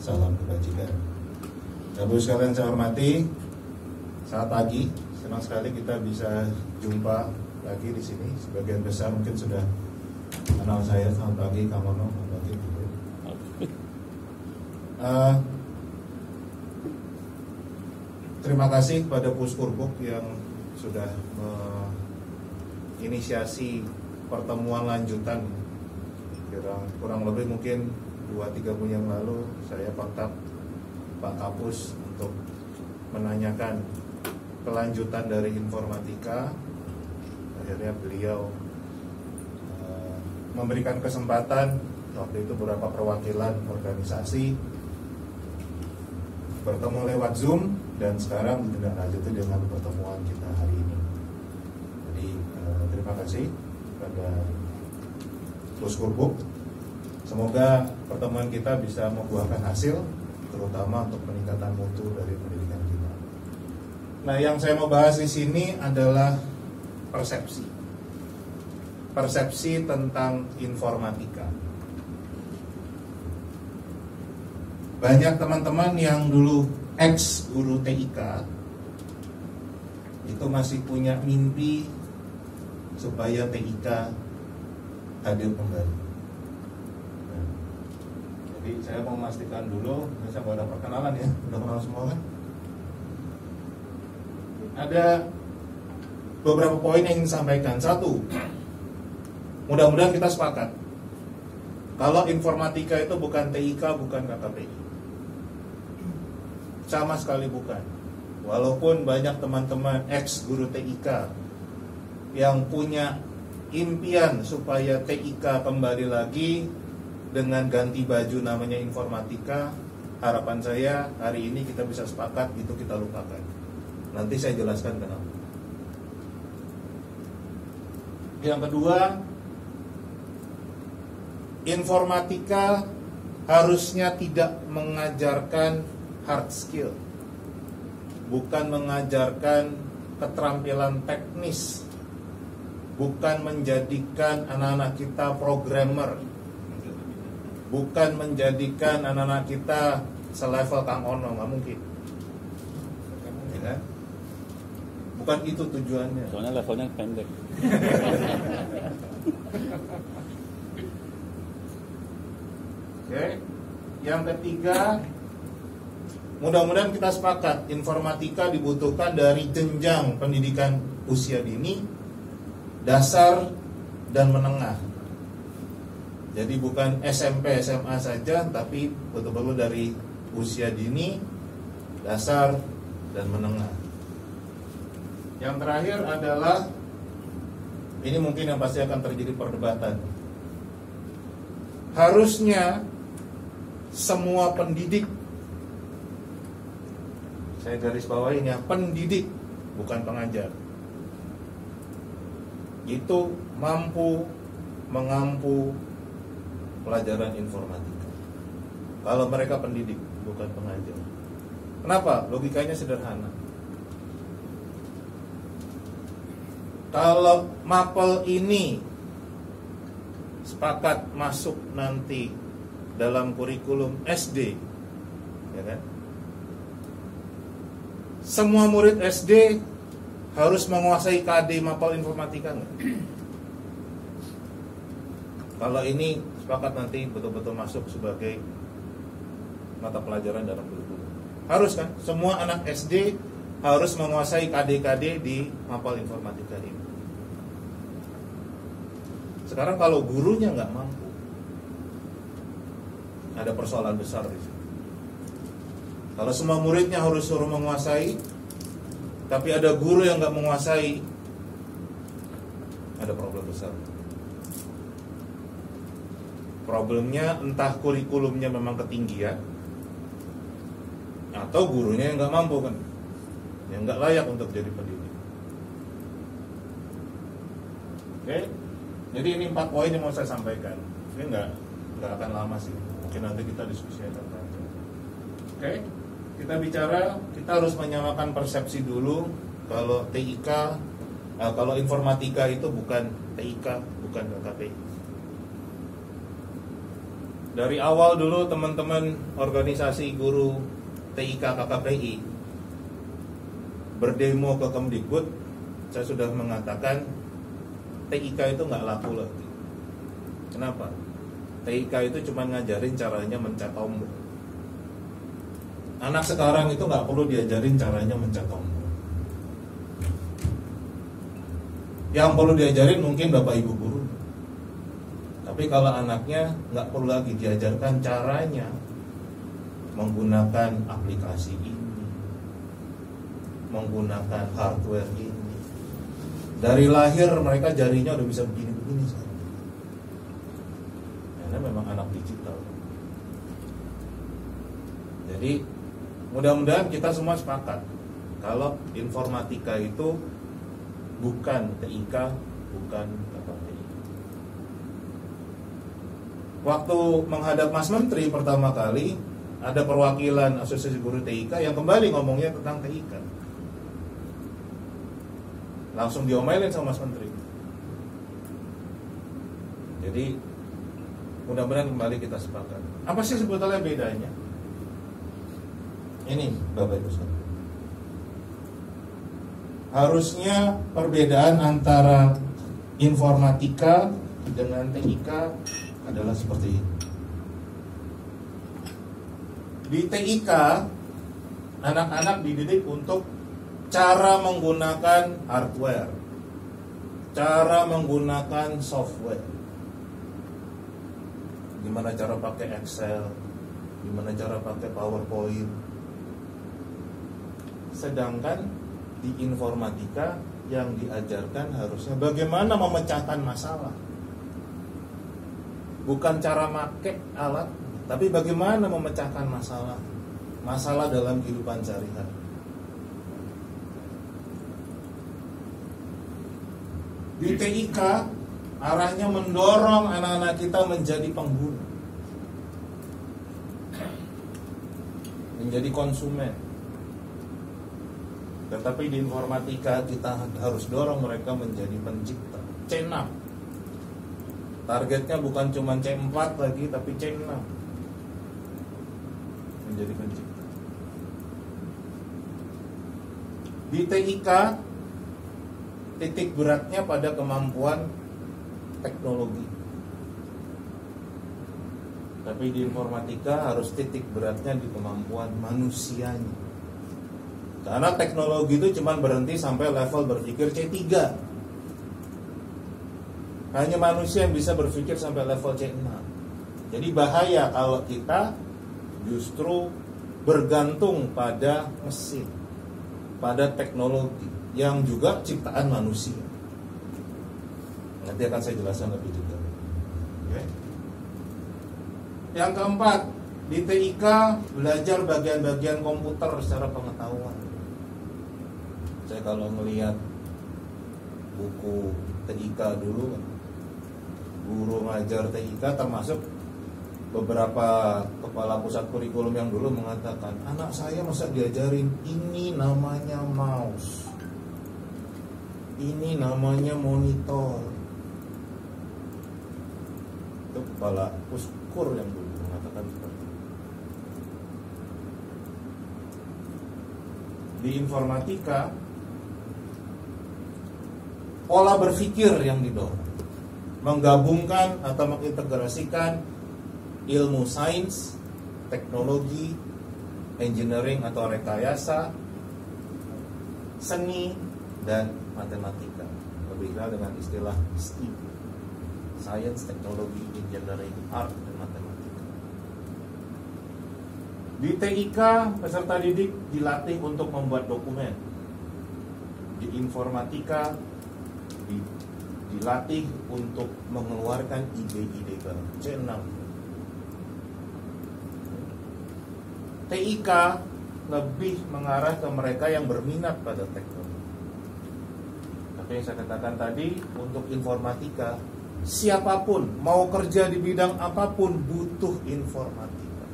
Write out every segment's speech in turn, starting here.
salam kebajikan. Bapak sekalian saya hormati, selamat pagi. Senang sekali kita bisa jumpa lagi di sini. Sebagian besar mungkin sudah kenal saya. Selamat pagi, Kang Mono. Selamat pagi, Bu. Terima kasih kepada Puskurbuk yang sudah menginisiasi pertemuan lanjutan. Kurang lebih mungkin 2-3 bulan yang lalu saya kontak Pak Kapus untuk menanyakan kelanjutan dari informatika. Akhirnya beliau memberikan kesempatan, waktu itu beberapa perwakilan organisasi bertemu lewat Zoom, dan sekarang ditindaklanjuti dengan pertemuan kita hari ini. Jadi terima kasih kepada Puskurbuk. Semoga pertemuan kita bisa membuahkan hasil, terutama untuk peningkatan mutu dari pendidikan kita. Nah, yang saya mau bahas di sini adalah persepsi. Persepsi tentang informatika. Banyak teman-teman yang dulu ex guru TIK itu masih punya mimpi supaya TIK hadir kembali. Nah, jadi saya mau memastikan dulu, saya mau ada perkenalan ya, udah kenal semua kan? Ada beberapa poin yang ingin sampaikan. Satu, mudah-mudahan kita sepakat kalau informatika itu bukan TIK, bukan KKPI. Sama sekali bukan. Walaupun banyak teman-teman ex guru TIK yang punya impian supaya TIK kembali lagi dengan ganti baju namanya informatika, harapan saya hari ini kita bisa sepakat itu kita lupakan. Nanti saya jelaskan kenapa. Yang kedua, informatika harusnya tidak mengajarkan hard skill, bukan mengajarkan keterampilan teknis, bukan menjadikan anak-anak kita programmer, bukan menjadikan anak-anak kita selevel Kang Ono, nggak mungkin, ya kan? Bukan itu tujuannya. Soalnya levelnya pendek. Oke. Yang ketiga, mudah-mudahan kita sepakat informatika dibutuhkan dari jenjang pendidikan usia dini, dasar, dan menengah. Jadi bukan SMP, SMA saja, tapi betul-betul dari usia dini, dasar, dan menengah. Yang terakhir adalah, ini mungkin yang pasti akan terjadi perdebatan. Harusnya semua pendidik, saya garis bawahin ya, pendidik bukan pengajar, itu mampu mengampu pelajaran informatika. Kalau mereka pendidik bukan pengajar. Kenapa? Logikanya sederhana. Kalau mapel ini sepakat masuk nanti dalam kurikulum SD, ya kan? Semua murid SD harus menguasai KD mapel informatika nggak? Kalau ini sepakat nanti betul-betul masuk sebagai mata pelajaran dalam kurikulum, harus kan? Semua anak SD harus menguasai KD-KD di mapel informatika ini. Sekarang kalau gurunya nggak mampu, ada persoalan besar di sini. Kalau semua muridnya harus suruh menguasai, tapi ada guru yang nggak menguasai, ada problem besar. Problemnya entah kurikulumnya memang ketinggian, atau gurunya yang nggak mampu kan, yang nggak layak untuk jadi pendidik. Oke, jadi ini 4 poin yang mau saya sampaikan. Ini nggak akan lama sih, mungkin nanti kita diskusi akan panjang. Oke. Kita bicara, kita harus menyamakan persepsi dulu. Kalau TIK, kalau informatika itu bukan TIK, bukan KKPI. Dari awal dulu teman-teman organisasi guru TIK KKPI berdemo ke Kemdikbud, saya sudah mengatakan TIK itu nggak laku lagi. Kenapa? TIK itu cuma ngajarin caranya mencet tombol. Anak sekarang itu nggak perlu diajarin caranya mencet tombol. Yang perlu diajarin mungkin bapak ibu guru. Tapi kalau anaknya nggak perlu lagi diajarkan caranya menggunakan aplikasi ini, menggunakan hardware ini. Dari lahir mereka jarinya udah bisa begini-begini sekarang. Karena memang anak digital. Jadi mudah-mudahan kita semua sepakat kalau informatika itu bukan TIK, bukan KKPI. Waktu menghadap Mas Menteri pertama kali, ada perwakilan Asosiasi Guru TIK yang kembali ngomongnya tentang TIK. Langsung diomelin sama Mas Menteri. Jadi mudah-mudahan kembali kita sepakat. Apa sih sebetulnya bedanya? Ini Bapak Ibu sekalian. Harusnya perbedaan antara informatika dengan TIK adalah seperti ini. Di TIK, anak-anak dididik untuk cara menggunakan hardware, cara menggunakan software. Gimana cara pakai Excel, gimana cara pakai PowerPoint. Sedangkan di informatika yang diajarkan harusnya bagaimana memecahkan masalah. Bukan cara make alat, tapi bagaimana memecahkan masalah dalam kehidupan sehari-hari. Di TIK arahnya mendorong anak-anak kita menjadi pengguna, menjadi konsumen. Tetapi di informatika kita harus dorong mereka menjadi pencipta, C6. Targetnya bukan cuma C4 lagi, tapi C6. Menjadi pencipta. Di TIK, titik beratnya pada kemampuan teknologi. Tapi di informatika harus titik beratnya di kemampuan manusianya. Karena teknologi itu cuma berhenti sampai level berpikir C3. Hanya manusia yang bisa berpikir sampai level C6. Jadi bahaya kalau kita justru bergantung pada mesin, pada teknologi yang juga ciptaan manusia. Nanti akan saya jelaskan lebih detail. Okay. Yang keempat, di TIK belajar bagian-bagian komputer secara pengetahuan. Saya kalau melihat buku TIK dulu, guru ngajar TIK termasuk beberapa kepala pusat kurikulum yang dulu mengatakan, anak saya masa diajarin ini namanya mouse, ini namanya monitor. Itu kepala puskur yang dulu mengatakan seperti itu. Di informatika pola berpikir yang didorong, menggabungkan atau mengintegrasikan ilmu sains, teknologi, engineering atau rekayasa, seni, dan matematika. Lebih dikenal dengan istilah STEM, Science, Technology, Engineering, Art, dan Matematika. Di TIK, peserta didik dilatih untuk membuat dokumen. Di informatika dilatih untuk mengeluarkan ide-ide baru. C6. TIK lebih mengarah ke mereka yang berminat pada teknologi. Tapi yang saya katakan tadi, untuk informatika, siapapun mau kerja di bidang apapun butuh informatika.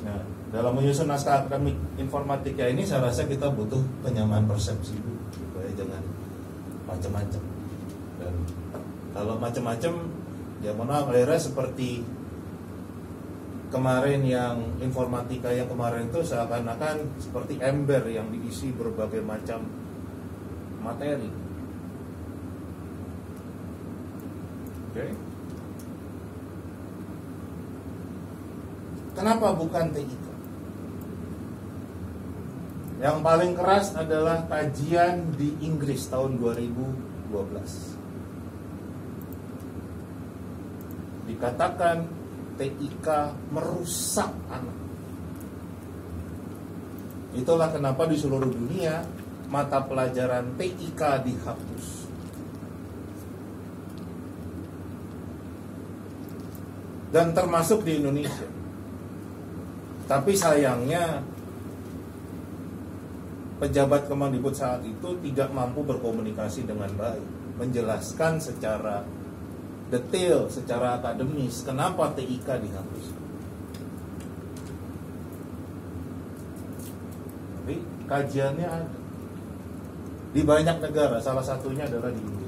Nah, dalam menyusun naskah akademik informatika ini, saya rasa kita butuh penyamaan persepsi dulu, supaya jangan macam-macam. Dan Kalau macam-macam, ya mohon maaf, akhirnya seperti kemarin yang informatika yang kemarin itu seakan-akan seperti ember yang diisi berbagai macam materi. Oke. Kenapa bukan TIK? Yang paling keras adalah kajian di Inggris tahun 2012. Dikatakan TIK merusak anak. Itulah kenapa di seluruh dunia mata pelajaran TIK dihapus. Dan termasuk di Indonesia. Tapi sayangnya pejabat Kemendikbud saat itu tidak mampu berkomunikasi dengan baik, menjelaskan secara detail, secara akademis kenapa TIK dihapus. Tapi kajiannya ada di banyak negara, salah satunya adalah di Inggris.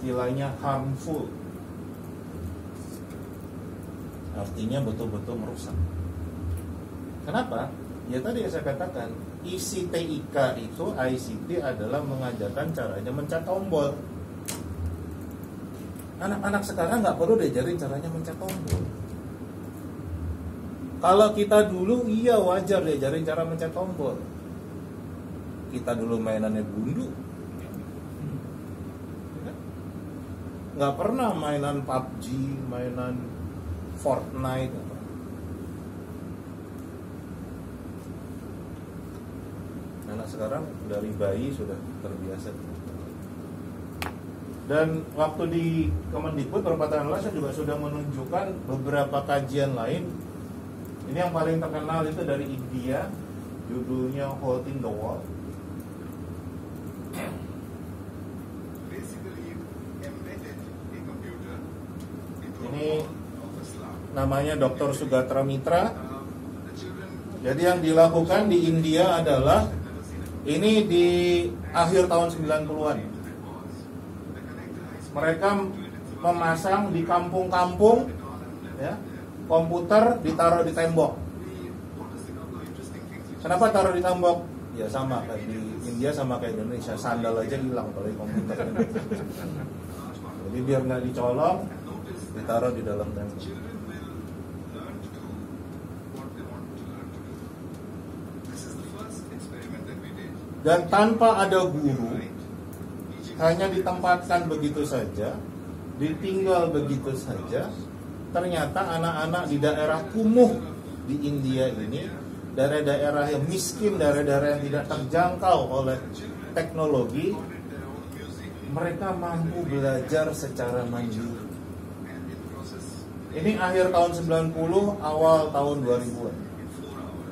Istilahnya harmful, artinya betul-betul merusak. Kenapa? Ya tadi yang saya katakan, isi TIK itu, ICT adalah mengajarkan caranya mencet tombol. Anak-anak sekarang nggak perlu diajarin caranya mencet tombol. Kalau kita dulu, iya wajar diajarin cara mencet tombol. Kita dulu mainannya gundu, nggak pernah mainan PUBG, mainan Fortnite. Anak sekarang dari bayi sudah terbiasa. Dan waktu di Kemendikbud beberapa tahun lalu saya juga sudah menunjukkan beberapa kajian lain. Ini yang paling terkenal itu dari India, judulnya Holding the Wall. Ini namanya Dr. Sugatra Mitra. Jadi yang dilakukan di India adalah ini di akhir tahun 90-an. Mereka memasang di kampung-kampung, ya, komputer ditaruh di tembok. Kenapa taruh di tembok? Ya sama kayak di India sama kayak Indonesia, sandal aja hilang kalau di komputer. Jadi biar nggak dicolong, ditaruh di dalam tembok. Dan tanpa ada guru, hanya ditempatkan begitu saja, ditinggal begitu saja. Ternyata anak-anak di daerah kumuh di India ini, daerah-daerah yang miskin, daerah-daerah yang tidak terjangkau oleh teknologi, mereka mampu belajar secara mandiri. Ini akhir tahun 90, awal tahun 2000-an.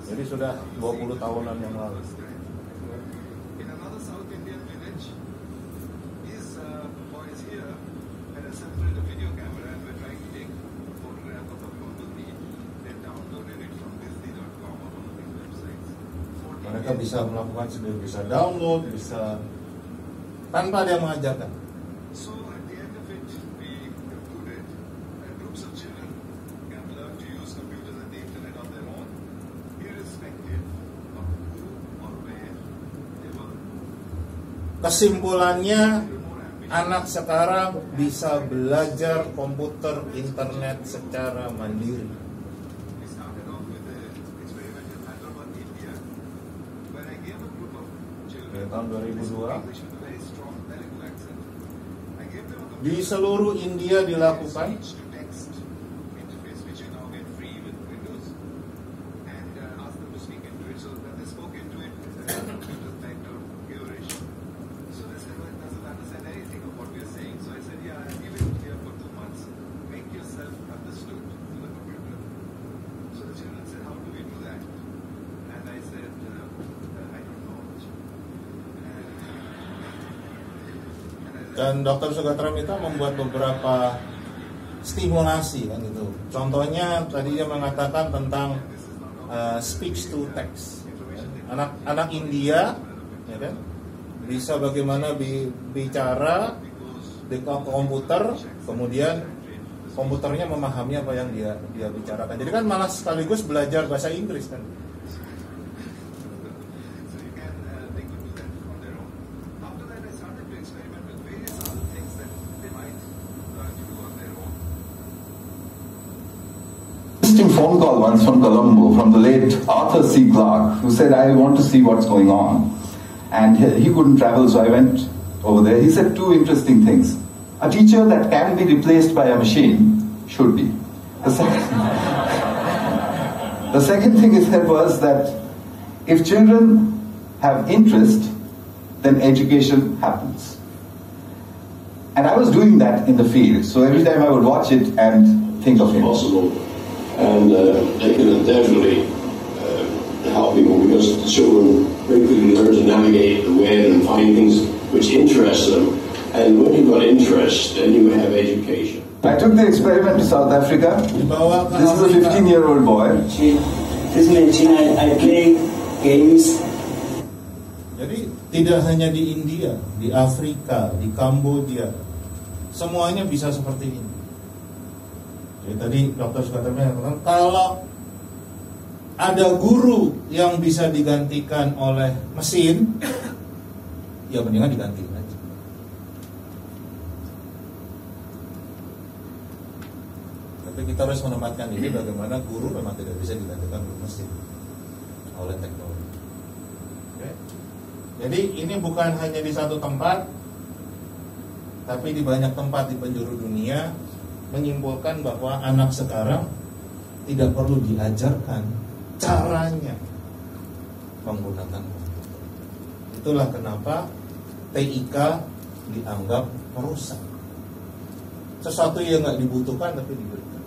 Jadi sudah 20 tahunan yang lalu. Mereka bisa melakukan sendiri, bisa download, bisa tanpa dia mengajarkan. Kesimpulannya, anak sekarang bisa belajar komputer, internet secara mandiri. Tahun 2002 di seluruh India dilakukan. Dan Dr. Sugatra Mitra membuat beberapa stimulasi kan itu. Contohnya tadi dia mengatakan tentang speech to text. Anak India, ya kan, bisa bagaimana bicara di komputer, kemudian komputernya memahami apa yang dia bicarakan. Jadi kan malah sekaligus belajar bahasa Inggris kan. Interesting phone call once from Colombo, from the late Arthur C. Clarke, who said, I want to see what's going on. And he couldn't travel, so I went over there. He said two interesting things. A teacher that can be replaced by a machine should be. The second thing he said was that if children have interest, then education happens. And I was doing that in the field, so every time I would watch it and think of him. Possible. And they can definitely help people, because the children very quickly learn to navigate the web and find things which interest them. And when you've got interest, then you have education. I took the experiment to South Africa. This is a 15-year-old boy. This mention I play games. Jadi tidak hanya di India, di Afrika, di Kamboja, semuanya bisa seperti ini. Jadi tadi Dr. Sukatmi mengatakan kalau ada guru yang bisa digantikan oleh mesin, ya mendingan diganti aja. Tapi kita harus menempatkan ini bagaimana guru memang tidak bisa digantikan oleh mesin, oleh teknologi. Oke? Jadi ini bukan hanya di satu tempat, tapi di banyak tempat di penjuru dunia, menyimpulkan bahwa anak sekarang tidak perlu diajarkan caranya menggunakan komputer. Itulah kenapa TIK dianggap merusak. Sesuatu yang nggak dibutuhkan tapi diberikan.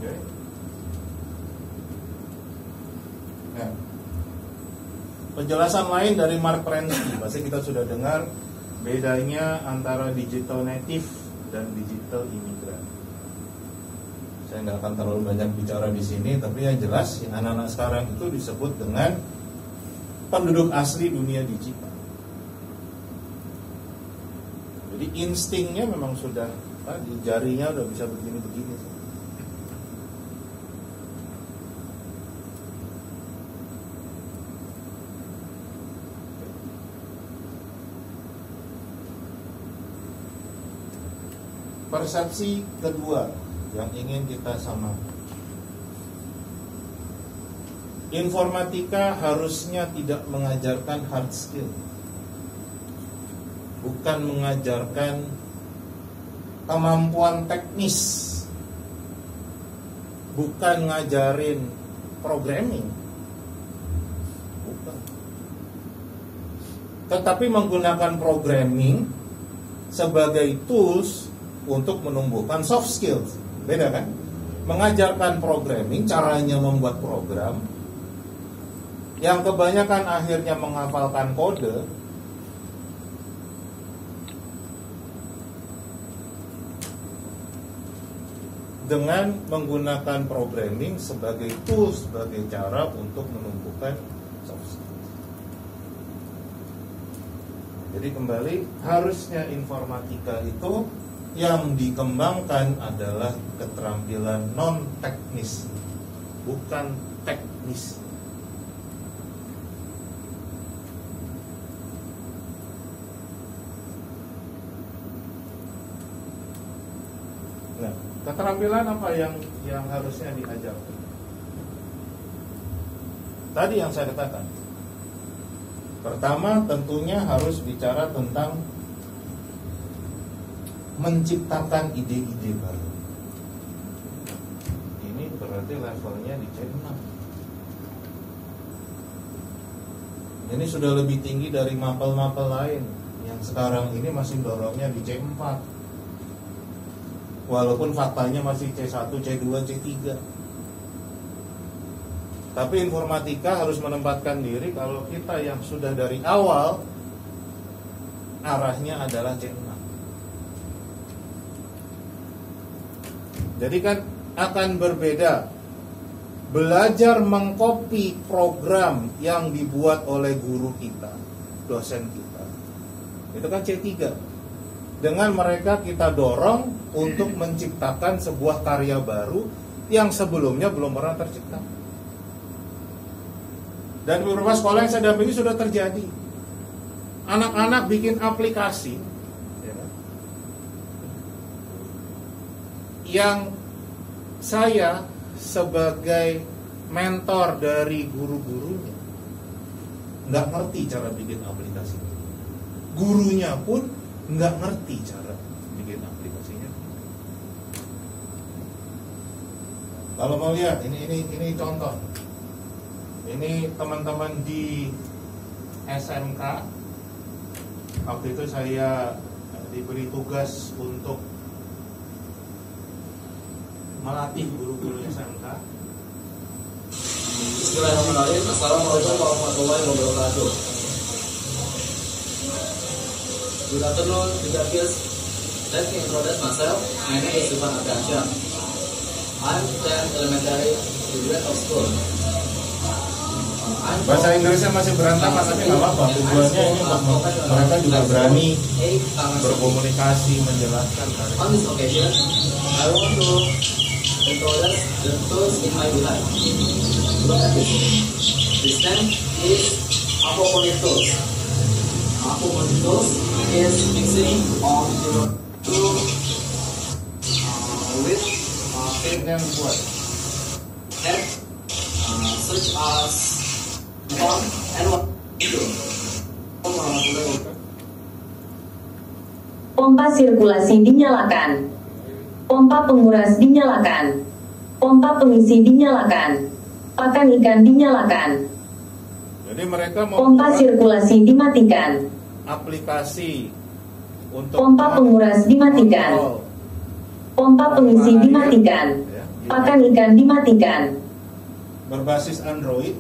Okay. Nah, penjelasan lain dari Mark Prensky, pasti kita sudah dengar bedanya antara digital native dan digital imigran. Saya nggak akan terlalu banyak bicara di sini, tapi yang jelas yang anak-anak sekarang itu disebut dengan penduduk asli dunia digital. Jadi instingnya memang sudah tadi, jarinya udah bisa begini-begini. Persepsi kedua yang ingin kita samakan, informatika harusnya tidak mengajarkan hard skill, bukan mengajarkan kemampuan teknis, bukan ngajarin programming, bukan. Tetapi menggunakan programming sebagai tools untuk menumbuhkan soft skills. Beda kan? Mengajarkan programming, caranya membuat program, yang kebanyakan akhirnya menghafalkan kode, dengan menggunakan programming sebagai tools, sebagai cara untuk menumbuhkan soft skills. Jadi kembali, harusnya informatika itu yang dikembangkan adalah keterampilan non-teknis, bukan teknis. Nah, keterampilan apa yang harusnya diajarkan? Tadi yang saya katakan. Pertama, tentunya harus bicara tentang menciptakan ide-ide baru. Ini berarti levelnya di C6. Ini sudah lebih tinggi dari mapel-mapel lain yang sekarang ini masih dorongnya di C4. Walaupun faktanya masih C1, C2, C3. Tapi informatika harus menempatkan diri kalau kita yang sudah dari awal arahnya adalah C6. Jadi kan akan berbeda. Belajar mengcopy program yang dibuat oleh guru kita, dosen kita. Itu kan C3. Dengan mereka kita dorong untuk menciptakan sebuah karya baru yang sebelumnya belum pernah tercipta. Dan beberapa sekolah yang saya dampingi sudah terjadi. Anak-anak bikin aplikasi ya, yang saya sebagai mentor dari guru-gurunya nggak ngerti cara bikin aplikasi. Gurunya pun nggak ngerti cara bikin aplikasinya. Kalau mau lihat, ini contoh. Ini teman-teman di SMK. Waktu itu saya diberi tugas untuk melatih guru-guru SMK. Bismillahirrahmanirrahim. Assalamualaikum warahmatullahi wabarakatuh. Good afternoon, dear kids. Let me introduce myself. My name is Ivan Ardiansyah. I'm 10th elementary graduate of school. Bahasa Inggrisnya masih berantakan, tapi nggak apa-apa. Tujuannya ini untuk mereka juga berani berkomunikasi, menjelaskan. On this occasion, I want to introduce the tools in my behalf. Look at this. This name is aquaponic tools. Aquaponic tools is mixing of the two with Yang dibuat head such as one and one. Pompa sirkulasi dinyalakan. Pompa penguras dinyalakan. Pompa pengisi dinyalakan. Pakan ikan dinyalakan. Jadi mereka mau Pompa sirkulasi dimatikan. aplikasi untuk Pompa penguras dimatikan. kontrol. Pompa pengisi dimatikan. Pakan ikan dimatikan. Berbasis Android.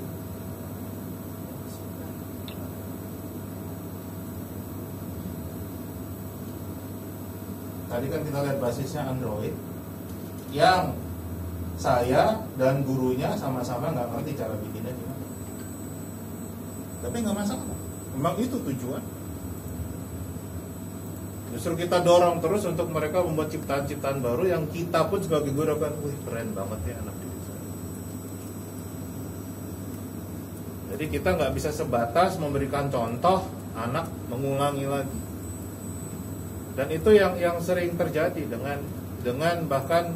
Tadi kan kita lihat basisnya Android, yang saya dan gurunya sama-sama nggak ngerti cara bikinnya gimana. Tapi nggak masalah, memang itu tujuan. Justru kita dorong terus untuk mereka membuat ciptaan-ciptaan baru yang kita pun sebagai guru kan, wih keren banget ya anak didik saya. Jadi kita nggak bisa sebatas memberikan contoh, anak mengulangi lagi. Dan itu yang sering terjadi dengan bahkan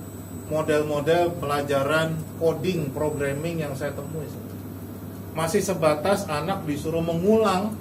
model-model pelajaran coding, programming yang saya temui. Masih sebatas anak disuruh mengulang